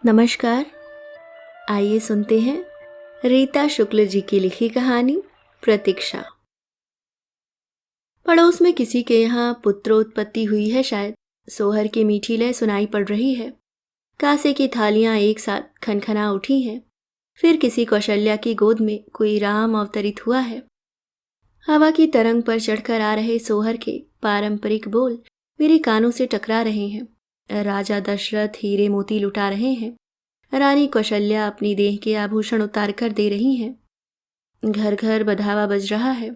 नमस्कार। आइए सुनते हैं रीता शुक्ल जी की लिखी कहानी प्रतीक्षा। पड़ोस में किसी के यहाँ पुत्रोत्पत्ति हुई है शायद। सोहर की मीठी लय सुनाई पड़ रही है। कांसे की थालियां एक साथ खनखना उठी हैं। फिर किसी कौशल्या की गोद में कोई राम अवतरित हुआ है। हवा की तरंग पर चढ़कर आ रहे सोहर के पारंपरिक बोल मेरे कानों से टकरा रहे हैं। राजा दशरथ हीरे मोती लुटा रहे हैं। रानी कौशल्या अपनी देह के आभूषण उतार कर दे रही हैं। घर घर बधावा बज रहा है।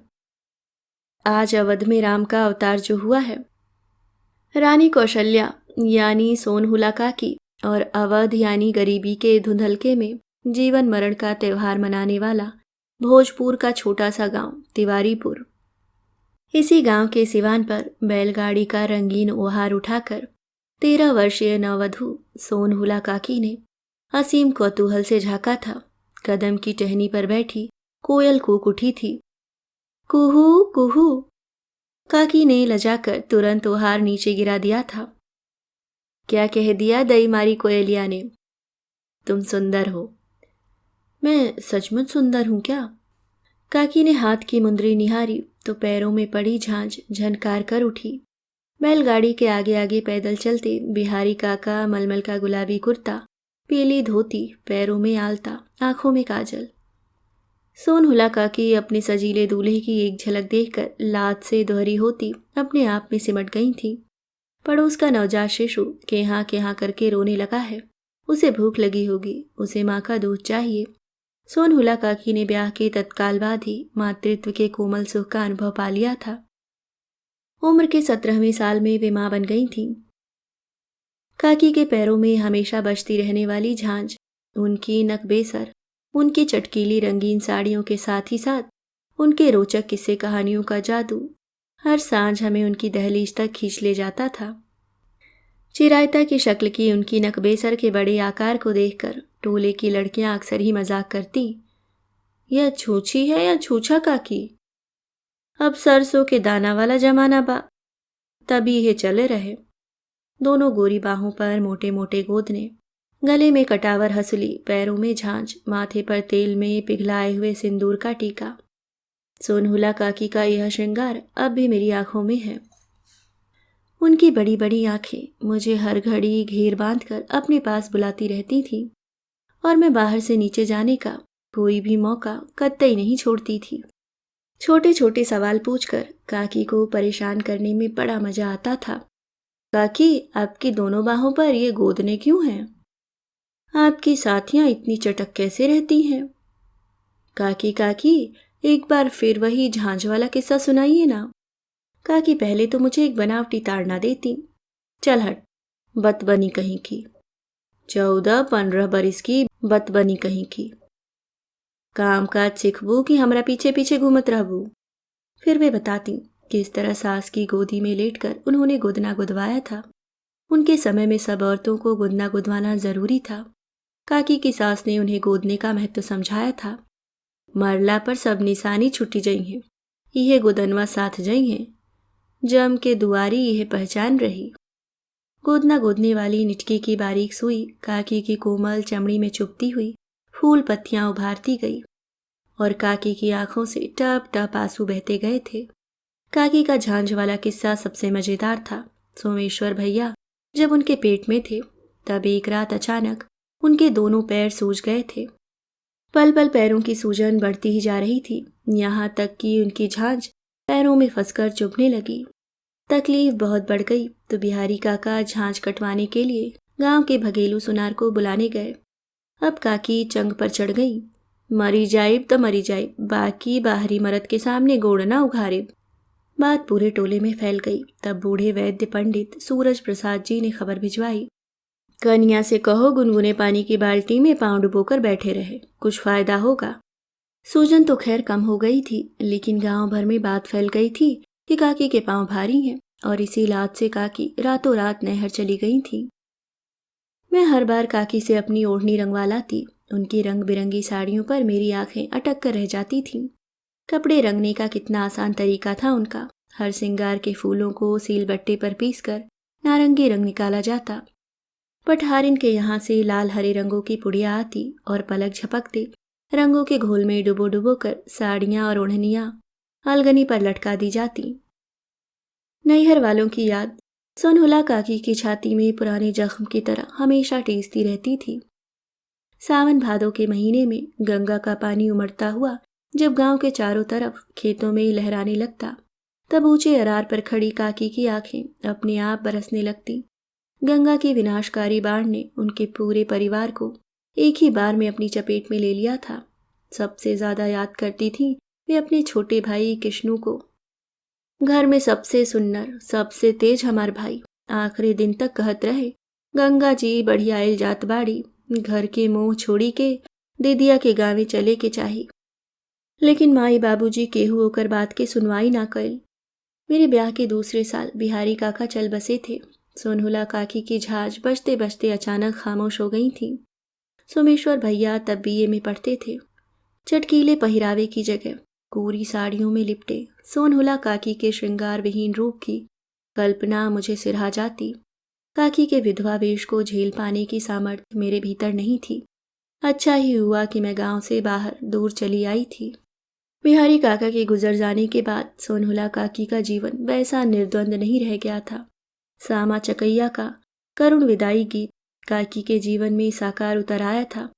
आज अवध में राम का अवतार जो हुआ है। रानी कौशल्या यानी सोनहुला काकी और अवध यानी गरीबी के धुंधलके में जीवन मरण का त्योहार मनाने वाला भोजपुर का छोटा सा गांव तिवारीपुर। इसी गांव के सिवान पर बैलगाड़ी का रंगीन ओहार उठाकर 13 वर्षीय नववधू सोनहुला काकी ने असीम कौतूहल से झांका था। कदम की टहनी पर बैठी कोयल कूक उठी थी। कुहू कुहू। काकी ने लजाकर तुरंत ओहार नीचे गिरा दिया था। क्या कह दिया दई मारी कोयलिया ने? तुम सुंदर हो। मैं सचमुच सुंदर हूं क्या? काकी ने हाथ की मुंदरी निहारी तो पैरों में पड़ी झांझ झनकार कर उठी। बैलगाड़ी के आगे आगे पैदल चलते बिहारी काका मलमल का गुलाबी कुर्ता, पीली धोती, पैरों में आलता, आंखों में काजल। सोनहुला काकी अपने सजीले दूल्हे की एक झलक देखकर लात से दोहरी होती अपने आप में सिमट गई थी। पड़ोस का नवजात शिशु केहा करके रोने लगा है। उसे भूख लगी होगी, उसे माँ का दूध चाहिए। सोनहुला काकी ने ब्याह के तत्काल बाद ही मातृत्व के कोमल सुख का अनुभव पा लिया था। उम्र के 17वें साल में वे माँ बन गई थीं। काकी के पैरों में हमेशा बजती रहने वाली झांझ, उनकी नकबेसर, उनकी चटकीली रंगीन साड़ियों के साथ ही साथ उनके रोचक किस्से कहानियों का जादू हर सांझ हमें उनकी दहलीज तक खींच ले जाता था। चिरायता की शक्ल की उनकी नकबेसर के बड़े आकार को देखकर टोले की लड़कियां अक्सर ही मजाक करती, यह छूछी है या छूछा काकी? अब सरसों के दाना वाला जमाना बा, तभी ये चले रहे। दोनों गोरी बाहों पर मोटे मोटे गोदने, गले में कटावर हसुली, पैरों में झांझ, माथे पर तेल में पिघलाए हुए सिंदूर का टीका। सोनहुला काकी का यह श्रृंगार अब भी मेरी आंखों में है। उनकी बड़ी बड़ी आंखें मुझे हर घड़ी घेर बांधकर अपने पास बुलाती रहती थी और मैं बाहर से नीचे जाने का कोई भी मौका कतई नहीं छोड़ती थी। छोटे छोटे सवाल पूछकर काकी को परेशान करने में बड़ा मजा आता था। काकी, आपकी दोनों बाहों पर ये गोदने क्यों हैं? आपकी साथियां इतनी चटक कैसे रहती हैं? काकी काकी, एक बार फिर वही झांझ वाला किस्सा सुनाइए ना। काकी पहले तो मुझे एक बनावटी ताड़ना देती। चल हट, बतबनी कहीं की। 14-15 बरिस की बतबनी कहीं की। काम काज सिखबू कि हमरा पीछे पीछे घूमत रहबू। फिर वे बताती किस तरह सास की गोदी में लेटकर उन्होंने गुदना गुदवाया था। उनके समय में सब औरतों को गुदना गुदवाना जरूरी था। काकी की सास ने उन्हें गोदने का महत्व समझाया था। मरला पर सब निशानी छुट्टी जई हैं, यह गुदनवा साथ जई हैं। जम के दुआरी यह पहचान रही। गोदना गोदने वाली निटकी की बारीक सुई काकी की कोमल चमड़ी में चुभती हुई फूल पत्तियां उभारती गई और काकी की आंखों से टप टप आंसू बहते गए थे। काकी का झांझ वाला किस्सा सबसे मजेदार था। सोमेश्वर भैया जब उनके पेट में थे तब एक रात अचानक उनके दोनों पैर सूज गए थे। पल पल पैरों की सूजन बढ़ती ही जा रही थी, यहाँ तक कि उनकी झांझ पैरों में फंसकर चुभने लगी। तकलीफ बहुत बढ़ गई तो बिहारी काका झांझ कटवाने के लिए गांव के भगेलू सुनार को बुलाने गए। अब काकी चंग पर चढ़ गई। मरी जाइब तो मरी जाइब, बाकी बाहरी मर्द के सामने गोड़ ना उघारिब। बात पूरे टोले में फैल गई। तब बूढ़े वैद्य पंडित सूरज प्रसाद जी ने खबर भिजवाई, कन्या से कहो गुनगुने पानी की बाल्टी में पांव डुबोकर बैठे रहे, कुछ फायदा होगा। सूजन तो खैर कम हो गई थी, लेकिन गांव भर में बात फैल गई थी कि काकी के पांव भारी हैं और इसी लात से काकी रातों रात नहर चली गई थी। मैं हर बार काकी से अपनी ओढ़नी रंगवा लाती। उनकी रंग बिरंगी साड़ियों पर मेरी आंखें अटक कर रह जाती थीं। कपड़े रंगने का कितना आसान तरीका था उनका। हर श्रृंगार के फूलों को सीलबट्टे पर पीसकर नारंगी रंग निकाला जाता। पठारिन के यहाँ से लाल हरे रंगों की पुड़िया आती और पलक झपकते रंगों के घोल में डुबो डुबो कर साड़ियाँ और ओढ़नियाँ अलगनी पर लटका दी जाती। नैहर वालों की याद सोनहुला काकी की छाती में पुराने जख्म की तरह हमेशा टीसती रहती थी। सावन भादों के महीने में गंगा का पानी उमड़ता हुआ जब गांव के चारों तरफ खेतों में लहराने लगता, तब ऊंचे अरार पर खड़ी काकी की आंखें अपने आप बरसने लगती। गंगा की विनाशकारी बाढ़ ने उनके पूरे परिवार को एक ही बार में अपनी चपेट में ले लिया था। सबसे ज्यादा याद करती थी वे अपने छोटे भाई किश्नू को। घर में सबसे सुन्नर, सबसे तेज हमार भाई आखिरी दिन तक कहत रहे, गंगा जी बढ़िया आइल जात बाड़ी, घर के मोह छोड़ी के दीदिया के गाँवे चले के चाही। लेकिन माई बाबूजी केहू होकर बात के सुनवाई ना कइल। मेरे ब्याह के दूसरे साल बिहारी काका चल बसे थे। सोनहुला काकी की झाज बजते बजते अचानक खामोश हो गई थी। सोमेश्वर भैया तब बीए में पढ़ते थे। चटकीले पहरावे की जगह कोरी साड़ियों में लिपटे सोनहुला काकी के श्रृंगार विहीन रूप की कल्पना मुझे सिरहा जाती। काकी के विधवा वेश को झेल पाने की सामर्थ्य मेरे भीतर नहीं थी। अच्छा ही हुआ कि मैं गांव से बाहर दूर चली आई थी। बिहारी काका के गुजर जाने के बाद सोनहुला काकी का जीवन वैसा निर्द्वंद नहीं रह गया था। सामा चकैया का करुण विदाई गीत काकी के जीवन में साकार उतर आया था।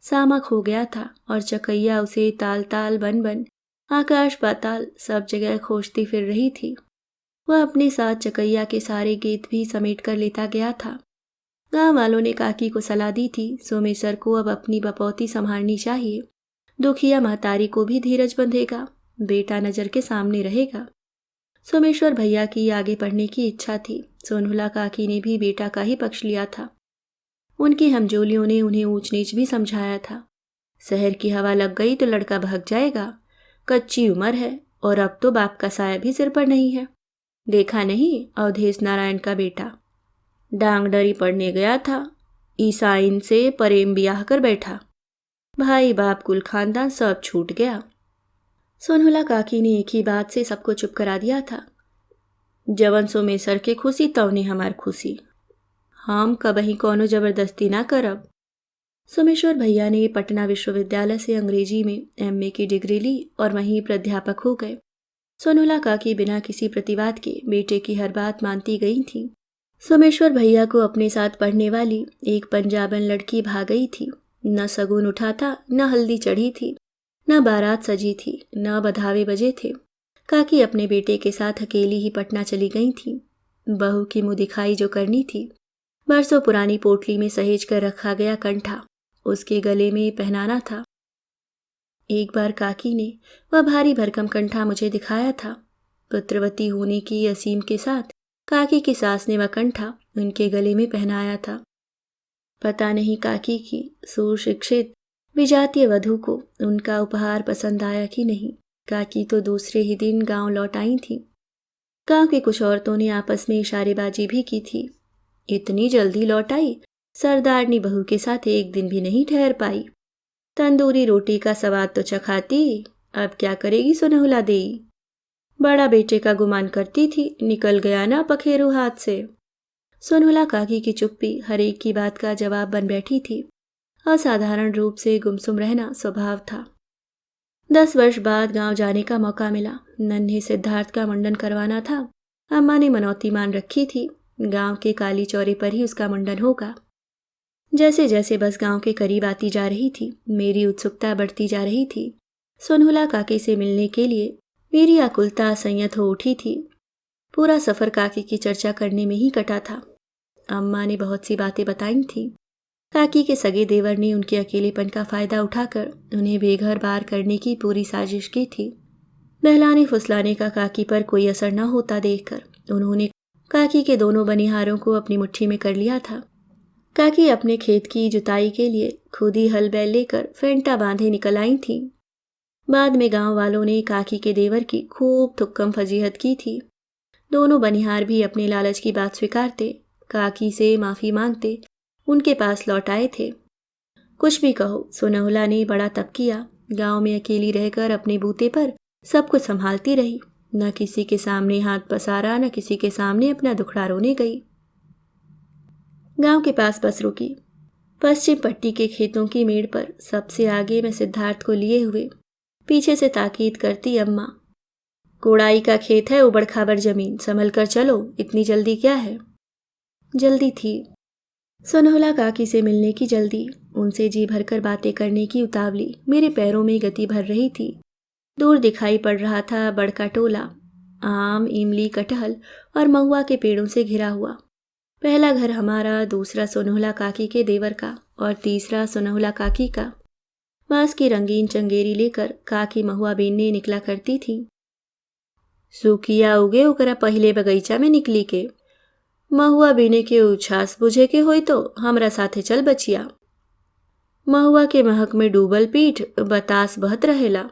सामा खो गया था और चकैया उसे ताल ताल बन बन आकाश पाताल सब जगह खोजती फिर रही थी। वह अपने साथ चकैया के सारे गीत भी समेट कर लेता गया था। गांव वालों ने काकी को सलाह दी थी, सोमेश्वर को अब अपनी बपौती संभालनी चाहिए। दुखिया महतारी को भी धीरज बंधेगा, बेटा नजर के सामने रहेगा। सोमेश्वर भैया की आगे पढ़ने की इच्छा थी। सोनहुला काकी ने भी बेटा का ही पक्ष लिया था। उनकी हमजोलियों ने उन्हें ऊंच नीच भी समझाया था। शहर की हवा लग गई तो लड़का भाग जाएगा, कच्ची उम्र है और अब तो बाप का साया भी सिर पर नहीं है। देखा नहीं अवधेश नारायण का बेटा डांगडरी पढ़ने गया था, ईसाइन से प्रेम ब्याह कर बैठा, भाई बाप कुल खानदान सब छूट गया। सोनहुला काकी ने एक ही बात से सबको चुप करा दिया था। जवन सोमेश्वर के खुशी तवने हमार खुशी, हम कबही कोनो जबरदस्ती ना करब। सोमेश्वर भैया ने पटना विश्वविद्यालय से अंग्रेजी में एमए की डिग्री ली और वहीं प्राध्यापक हो गए। सोनहुला काकी बिना किसी प्रतिवाद के बेटे की हर बात मानती गई थी। सोमेश्वर भैया को अपने साथ पढ़ने वाली एक पंजाबन लड़की भाग गई थी। न सगुन उठा था, न हल्दी चढ़ी थी, न बारात सजी थी, न बधावे बजे थे। काकी अपने बेटे के साथ अकेली ही पटना चली गई थी। बहू की मुँह दिखाई जो करनी थी, बरसों पुरानी पोटली में सहेज कर रखा गया कंठा उसके गले में पहनाना था। एक बार काकी ने वह भारी भरकम कंठा मुझे दिखाया था। पुत्रवती होने की असीम के साथ काकी की सास ने वह कंठा उनके गले में पहनाया था। पता नहीं काकी की सुशिक्षित विजातीय वधू को उनका उपहार पसंद आया कि नहीं। काकी तो दूसरे ही दिन गांव लौट आई थी। गांव की कुछ औरतों ने आपस में इशारेबाजी भी की थी। इतनी जल्दी लौट आई, सरदारनी बहू के साथ एक दिन भी नहीं ठहर पाई। तंदूरी रोटी का स्वाद तो चखाती, अब क्या करेगी सोनहुला देई। बड़ा बेटे का गुमान करती थी, निकल गया ना पखेरु हाथ से। सोनहुला काकी की चुप्पी हर एक की बात का जवाब बन बैठी थी। असाधारण रूप से गुमसुम रहना स्वभाव था। 10 वर्ष बाद गांव जाने का मौका मिला। नन्हे सिद्धार्थ का मुंडन करवाना था। अम्मा ने मनौती मान रखी थी, गांव के काली चौरे पर ही उसका मुंडन होगा। जैसे जैसे बस गांव के करीब आती जा रही थी, मेरी उत्सुकता बढ़ती जा रही थी। सोनहुला काकी से मिलने के लिए मेरी आकुलता असंयत हो उठी थी। पूरा सफर काकी की चर्चा करने में ही कटा था। अम्मा ने बहुत सी बातें बताई थी। काकी के सगे देवर ने उनके अकेलेपन का फायदा उठाकर उन्हें बेघर बार करने की पूरी साजिश की थी। बहलाने फुसलाने का काकी पर कोई असर न होता देखकर उन्होंने काकी के दोनों बनिहारों को अपनी मुट्ठी में कर लिया था। काकी अपने खेत की जुताई के लिए खुद ही हल बैल लेकर फेंटा बांधे निकल आई थी। बाद में गांव वालों ने काकी के देवर की खूब थुक्कम फजीहत की थी। दोनों बनिहार भी अपने लालच की बात स्वीकारते, काकी से माफी मांगते उनके पास लौट आए थे। कुछ भी कहो, सोनहुला ने बड़ा तप किया। गांव में अकेली रहकर अपने बूते पर सब कुछ संभालती रही। न किसी के सामने हाथ पसारा, न किसी के सामने अपना दुखड़ा रोने गई। गांव के पास बस रुकी। पश्चिम पट्टी के खेतों की मेड़ पर सबसे आगे मैं सिद्धार्थ को लिए हुए, पीछे से ताकीद करती अम्मा, कोड़ाई का खेत है, उबड़ खाबड़ जमीन, संभल कर चलो, इतनी जल्दी क्या है। जल्दी थी, सोनहुला काकी से मिलने की जल्दी, उनसे जी भरकर बातें करने की उतावली मेरे पैरों में गति भर रही थी। दूर दिखाई पड़ रहा था बड़का टोला, आम, इमली, कटहल और महुआ के पेड़ों से घिरा हुआ। पहला घर हमारा, दूसरा सोनहुला काकी के देवर का और तीसरा सोनहुला काकी का। बांस की रंगीन चंगेरी लेकर काकी महुआ बीनने निकला करती थी। सूखिया उगे ओकरा पहिले बगीचा में निकली के, महुआ बीने के उछास बुझे के होई तो हमरा साथे चल बचिया। महुआ के महक में डूबल पीठ बतास बहत रहेला,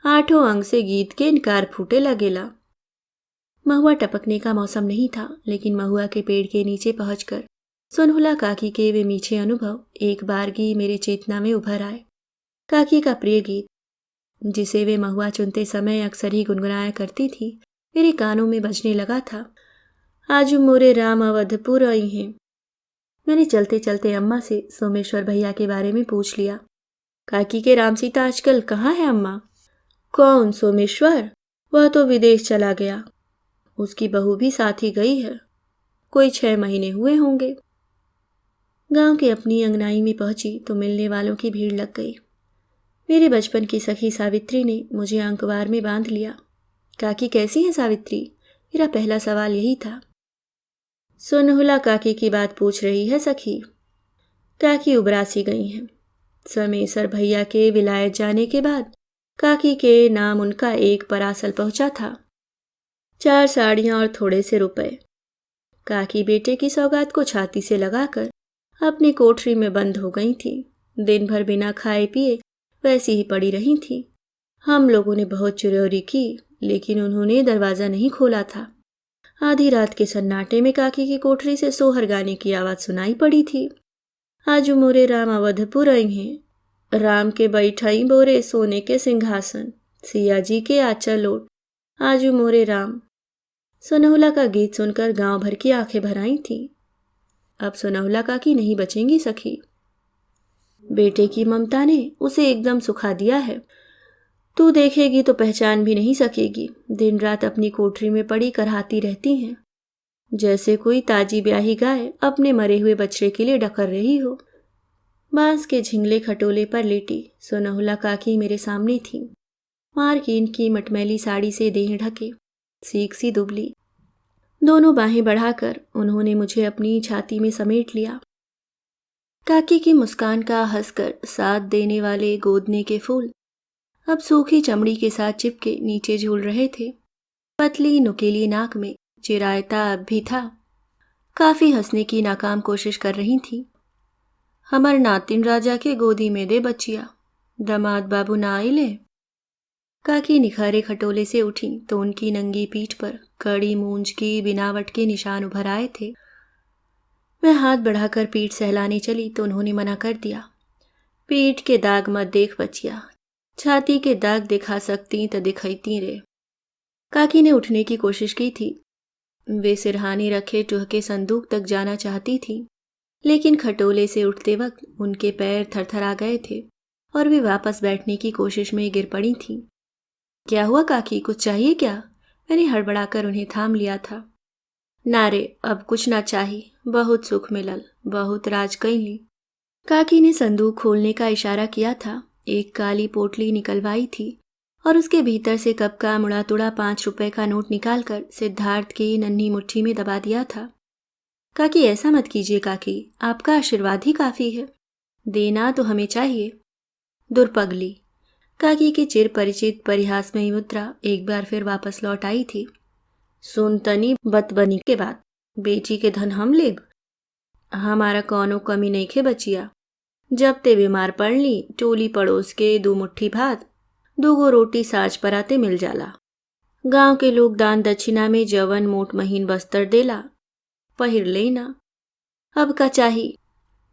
आठों अंग से गीत के इनकार फूटे लगेला। महुआ टपकने का मौसम नहीं था, लेकिन महुआ के पेड़ के नीचे पहुंचकर सोनहुला काकी के वे मीठे अनुभव एक बारगी मेरे चेतना में उभर आए। काकी का प्रिय गीत, जिसे वे महुआ चुनते समय अक्सर ही गुनगुनाया करती थी, मेरे कानों में बजने लगा था। आजू मोरे राम अवधपुर आई हैं। मैंने चलते चलते अम्मा से सोमेश्वर भैया के बारे में पूछ लिया। काकी के राम सीता आजकल कहाँ है अम्मा? कौन सोमेश्वर? वह तो विदेश चला गया, उसकी बहू भी साथ ही गई है, कोई 6 महीने हुए होंगे। गांव की अपनी अंगनाई में पहुंची तो मिलने वालों की भीड़ लग गई। मेरे बचपन की सखी सावित्री ने मुझे अंकवार में बांध लिया। काकी कैसी है सावित्री? मेरा पहला सवाल यही था। सोनहुला काकी की बात पूछ रही है सखी। काकी उबरासी गई हैं। सोमेश्वर भैया के विलायत जाने के बाद काकी के नाम उनका एक परासल पहुंचा था, 4 साड़ियां और थोड़े से रुपए। काकी बेटे की सौगात को छाती से लगाकर अपनी कोठरी में बंद हो गई थी। दिन भर बिना खाए पिए वैसी ही पड़ी रही थी। हम लोगों ने बहुत चुरौरी की, लेकिन उन्होंने दरवाज़ा नहीं खोला था। आधी रात के सन्नाटे में काकी की कोठरी से सोहर गाने की आवाज़ सुनाई पड़ी थी। आजू मोरे राम अवधपुर आई हैं, राम के बैठाई बोरे सोने के सिंहासन, सिया जी के आचा लोट, आजू मोरे राम। सोनहुला का गीत सुनकर गांव भर की आंखें भर आई थी। अब सोनहुला काकी नहीं बचेंगी सखी। बेटे की ममता ने उसे एकदम सुखा दिया है। तू देखेगी तो पहचान भी नहीं सकेगी। दिन रात अपनी कोठरी में पड़ी करहाती रहती हैं, जैसे कोई ताजी ब्याही गाय अपने मरे हुए बछड़े के लिए डकर रही हो। बांस के झिंगले खटोले पर लेटी सोनहुला काकी मेरे सामने थी। मारकीन की मटमैली साड़ी से देह ढके, सीख सी दुबली। दोनों बाहें बढ़ाकर उन्होंने मुझे अपनी छाती में समेट लिया। काकी की मुस्कान का हंसकर साथ देने वाले गोदने के फूल अब सूखी चमड़ी के साथ चिपके नीचे झूल रहे थे। पतली नुकीली नाक में चिरायता अब भी था। काफी हंसने की नाकाम कोशिश कर रही थी। हमर नातिन राजा के गोदी में दे बचिया, दामाद बाबू ना आइले। काकी निखारे खटोले से उठी तो उनकी नंगी पीठ पर कड़ी मूंज की बिनावट के निशान उभर आए थे। मैं हाथ बढ़ाकर पीठ सहलाने चली तो उन्होंने मना कर दिया। पीठ के दाग मत देख बचिया, छाती के दाग दिखा सकती तो दिखती रे। काकी ने उठने की कोशिश की थी। वे सिरहाने रखे टुहके संदूक तक जाना चाहती थी, लेकिन खटोले से उठते वक्त उनके पैर थरथरा गए थे और वे वापस बैठने की कोशिश में गिर पड़ी थी। क्या हुआ काकी, कुछ चाहिए क्या? मैंने हड़बड़ाकर उन्हें थाम लिया था। नारे, अब कुछ ना चाहिए, बहुत सुख मिलल, बहुत राज कैली। काकी ने संदूक खोलने का इशारा किया था। एक काली पोटली निकलवाई थी और उसके भीतर से कब का मुड़ा तुड़ा 5 रुपए का नोट निकालकर सिद्धार्थ की नन्ही मुट्ठी में दबा दिया था। काकी ऐसा मत कीजिए काकी, आपका आशीर्वाद ही काफी है, देना तो हमें चाहिए। दुर्पगली। काकी की चिर परिचित परिहासमयी मुद्रा एक बार फिर वापस लौट आई थी। सुन तनी बतबनी के बाद बेटी के धन हम लेब, हमारा कौनो कमी नहीं खे बचिया। जब ते बीमार पड़ली टोली पड़ोस के 2 मुट्ठी भात 2 रोटी साज पराते मिल जाला। गांव के लोग दान दक्षिणा में जवन मोट महीन बस्तर देला, पहिर लेना। अब का चाही,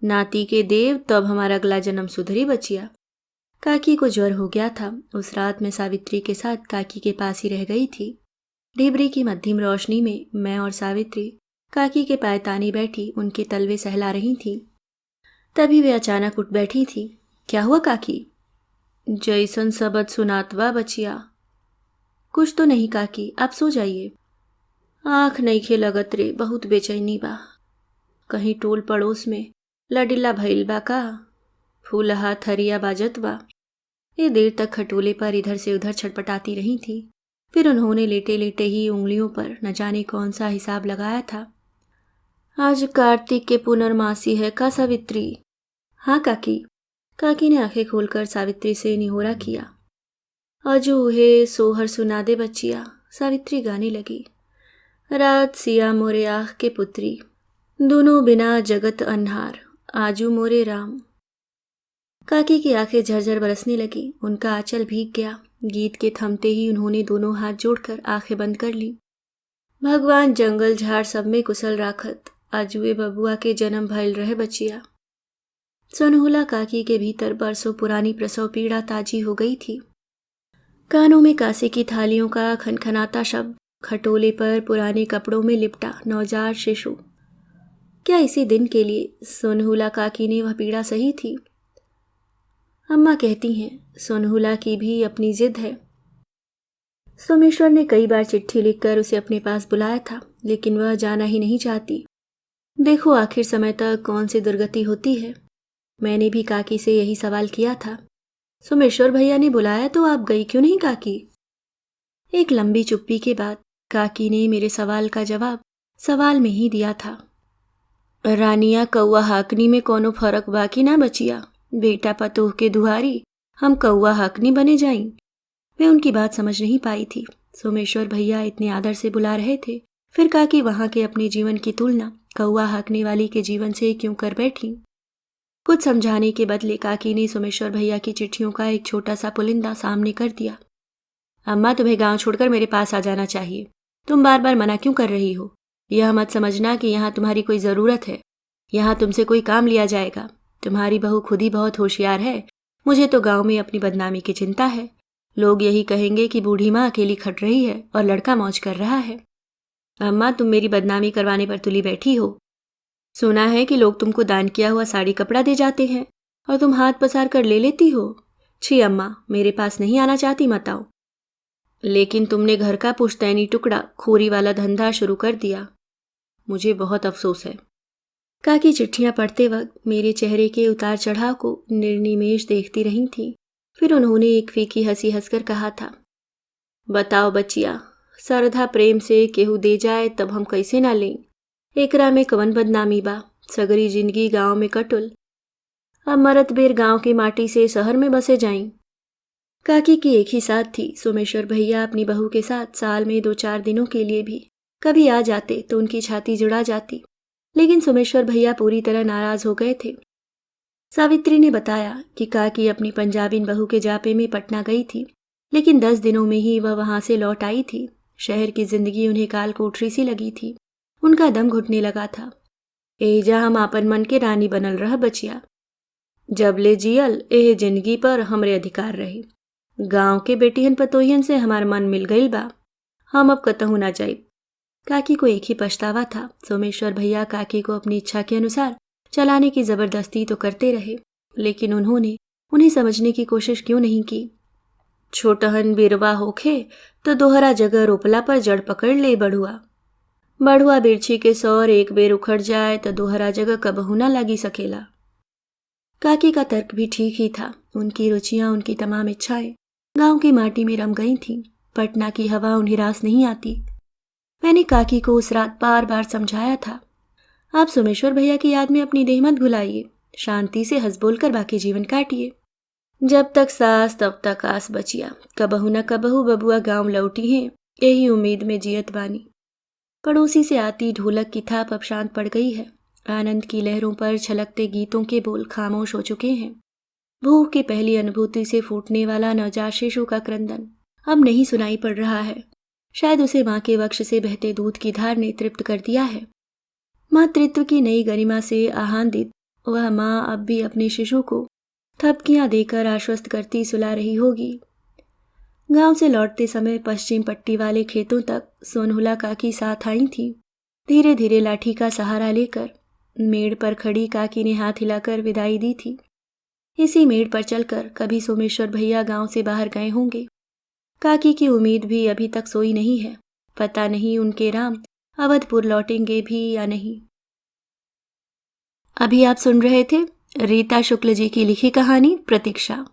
नाती के देव तब हमारा अगला जन्म सुधरी बचिया। काकी को ज्वर हो गया था। उस रात मैं सावित्री के साथ काकी के पास ही रह गई थी। ढिबरी की मध्यम रोशनी में मैं और सावित्री काकी के पायतानी बैठी उनके तलवे सहला रही थी। तभी वे अचानक उठ बैठी थी। क्या हुआ काकी? जैसन सबद सुनातवा बचिया। कुछ तो नहीं काकी, आप सो जाइए। आँख नइखे लगत रे, बहुत बेचैनी बा। कहीं टोल पड़ोस में लडिल्ला भइल बा का? फूलहा थरिया बाजत बा। ये देर तक खटोले पर इधर से उधर छटपटाती रही थी। फिर उन्होंने लेटे लेटे ही उंगलियों पर न जाने कौन सा हिसाब लगाया था। आज कार्तिक के पुनर्मासी है का सावित्री? हाँ काकी। काकी ने आंखें खोलकर सावित्री से निहोरा किया। अजू हे सोहर सुना दे बच्चिया, सावित्री गाने लगी। रात सिया मोरे आँख के पुत्री, दोनों बिना जगत अन्हार, आजू मोरे राम। काकी की आंखें झरझर बरसने लगी। उनका आंचल भीग गया। गीत के थमते ही उन्होंने दोनों हाथ जोड़कर आंखें बंद कर ली। भगवान जंगल झाड़ सब में कुशल राखत, आजुए बबुआ के जन्म भइल रहे बचिया। सोनहुला काकी के भीतर बरसों पुरानी प्रसव पीड़ा ताजी हो गई थी। कानों में कांसे की थालियों का खनखनाता शब्द, खटोले पर पुराने कपड़ों में लिपटा नवजात शिशु। क्या इसी दिन के लिए सोनहुला काकी ने वह पीड़ा सही थी? अम्मा कहती हैं सोनहुला की भी अपनी जिद है। सोमेश्वर ने कई बार चिट्ठी लिखकर उसे अपने पास बुलाया था, लेकिन वह जाना ही नहीं चाहती। देखो आखिर समय तक कौन सी दुर्गति होती है। मैंने भी काकी से यही सवाल किया था। सोमेश्वर भैया ने बुलाया तो आप गई क्यों नहीं काकी? एक लंबी चुप्पी के बाद काकी ने मेरे सवाल का जवाब सवाल में ही दिया था। रानिया कौआ हाकनी में कोनो फर्क बाकी ना बचिया। बेटा पतोह के दुहारी, हम कौआ हाकनी बने जाईं। वे उनकी बात समझ नहीं पाई थी। सोमेश्वर भैया इतने आदर से बुला रहे थे, फिर काकी वहां के अपने जीवन की तुलना कौआ हाकने वाली के जीवन से क्यों कर बैठी? कुछ समझाने के बदले काकी ने सोमेश्वर भैया की चिट्ठियों का एक छोटा सा पुलिंदा सामने कर दिया। अम्मा, तुम्हें गांव छोड़कर मेरे पास आ जाना चाहिए। तुम बार बार मना क्यों कर रही हो? यह मत समझना कि यहाँ तुम्हारी कोई ज़रूरत है। यहाँ तुमसे कोई काम लिया जाएगा। तुम्हारी बहू खुद ही बहुत होशियार है। मुझे तो गांव में अपनी बदनामी की चिंता है। लोग यही कहेंगे कि बूढ़ी माँ अकेली खट रही है और लड़का मौज कर रहा है। अम्मा, तुम मेरी बदनामी करवाने पर तुली बैठी हो। सुना है कि लोग तुमको दान किया हुआ साड़ी कपड़ा दे जाते हैं और तुम हाथ पसार कर ले लेती हो। छी अम्मा, मेरे पास नहीं आना चाहती मत आओ। लेकिन तुमने घर का पुश्तैनी टुकड़ा खोरी वाला धंधा शुरू कर दिया। मुझे बहुत अफसोस है। काकी चिट्ठियां पढ़ते वक्त मेरे चेहरे के उतार चढ़ाव को निर्निमेष देखती रही थी। फिर उन्होंने एक फीकी हंसी हंसकर कहा था, बताओ बचिया, श्रद्धा प्रेम से केहू दे जाए तब हम कैसे ना लें? एकरा में कवन बदनामी बा? सगरी जिंदगी गांव में कटुल, अब मरत बेर गांव की माटी से शहर में बसे जाईं। काकी की एक ही साथ थी। सोमेश्वर भैया अपनी बहू के साथ साल में 2-4 दिनों के लिए भी कभी आ जाते तो उनकी छाती जुड़ा जाती, लेकिन सोमेश्वर भैया पूरी तरह नाराज हो गए थे। सावित्री ने बताया कि काकी अपनी पंजाबिन बहू के जापे में पटना गई थी, लेकिन 10 दिनों में ही वह वहां से लौट आई थी। शहर की जिंदगी उन्हें काल कोठरी सी लगी थी। उनका दम घुटने लगा था। एजा हम आपन मन के रानी बनल रह बचिया। जब ले जियल एह जिंदगी पर हमरे अधिकार रही। गांव के बेटिहन पतोहियन से हमार मन मिल गईल बा। हम अब कतहू ना जाइब। काकी को एक ही पछतावा था। सोमेश्वर भैया काकी को अपनी इच्छा के अनुसार चलाने की जबरदस्ती तो करते रहे, लेकिन उन्होंने उन्हें समझने की कोशिश क्यों नहीं की? छोटहन बिरवा होखे तो दोहरा जगह रोपला पर जड़ पकड़ ले बढ़ुआ। बढ़ुआ बिरछी के सौर एक बेर उखड़ जाए तो दोहरा जगह कबहू ना लगी सकेला। काकी का तर्क भी ठीक ही था। उनकी रुचियां, उनकी तमाम इच्छाएं गांव की माटी में रम गई थीं। पटना की हवा उन्हें रास नहीं आती। मैंने काकी को उस रात बार बार समझाया था, आप सोमेश्वर भैया की याद में अपनी देह मत भुलाइए। शांति से हंस बोलकर बाकी जीवन काटिए। जब तक सास तब तक आस बचिया। कबहू न कबहू बबुआ गांव लौटी हैं, यही उम्मीद में जियत बानी। पड़ोसी से आती ढोलक की थाप अब शांत पड़ गई है। आनंद की लहरों पर छलकते गीतों के बोल खामोश हो चुके हैं। भूख की पहली अनुभूति से फूटने वाला नवजात शिशु का क्रंदन अब नहीं सुनाई पड़ रहा है। शायद उसे माँ के वक्ष से बहते दूध की धार ने तृप्त कर दिया है। मातृत्व की नई गरिमा से आनंदित वह माँ अब भी अपने शिशु को थपकियां देकर आश्वस्त करती सुला रही होगी। गांव से लौटते समय पश्चिम पट्टी वाले खेतों तक सोनहुला काकी साथ आई थी। धीरे धीरे लाठी का सहारा लेकर मेड़ पर खड़ी काकी ने हाथ हिलाकर विदाई दी थी। इसी मेड़ पर चलकर कभी सोमेश्वर भैया गांव से बाहर गए होंगे। काकी की उम्मीद भी अभी तक सोई नहीं है। पता नहीं उनके राम अवधपुर लौटेंगे भी या नहीं। अभी आप सुन रहे थे रीता शुक्ल जी की लिखी कहानी प्रतीक्षा।